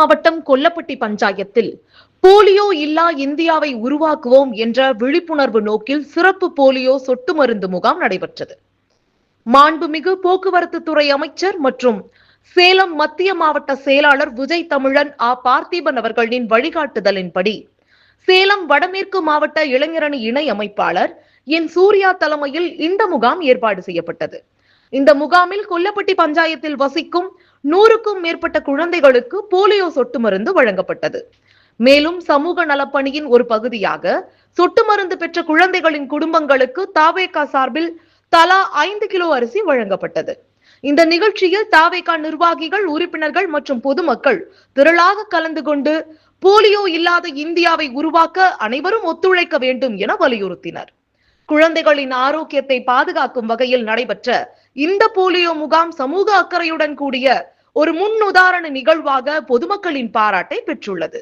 மாவட்டம் கொல்லப்பட்டி பஞ்சாயத்தில் போலியோ இல்லா இந்தியாவை உருவாக்குவோம் என்ற விழிப்புணர்வு நோக்கில் சிறப்பு போலியோ சொட்டு மருந்து முகாம் நடைபெற்றது. மாண்புமிகு போக்குவரத்து துறை அமைச்சர் மற்றும் சேலம் மத்திய மாவட்ட செயலாளர் விஜய் தமிழன் பார்த்திபன் அவர்களின் வழிகாட்டுதலின்படி சேலம் வடமேற்கு மாவட்ட இளைஞரணி இணை அமைப்பாளர் என் சூர்யா தலைமையில் இந்த முகாம் ஏற்பாடு செய்யப்பட்டது. இந்த முகாமில் கொல்லப்பட்டி பஞ்சாயத்தில் வசிக்கும் 100க்கும் மேற்பட்ட குழந்தைகளுக்கு போலியோ சொட்டு மருந்து வழங்கப்பட்டது. மேலும் சமூக நலப்பணியின் ஒரு பகுதியாக சொட்டு மருந்து பெற்ற குழந்தைகளின் குடும்பங்களுக்கு தாவேகா சார்பில் தலா 5 கிலோ அரிசி வழங்கப்பட்டது. இந்த நிகழ்ச்சியில் தாவேகா நிர்வாகிகள், உறுப்பினர்கள் மற்றும் பொதுமக்கள் திரளாக கலந்து கொண்டு போலியோ இல்லாத இந்தியாவை உருவாக்க அனைவரும் ஒத்துழைக்க வேண்டும் என வலியுறுத்தினர். குழந்தைகளின் ஆரோக்கியத்தை பாதுகாக்கும் வகையில் நடைபெற்ற இந்த போலியோ முகாம் சமூக அக்கறையுடன் கூடிய ஒரு முன்னுதாரண நிகழ்வாக பொதுமக்களின் பாராட்டை பெற்றுள்ளது.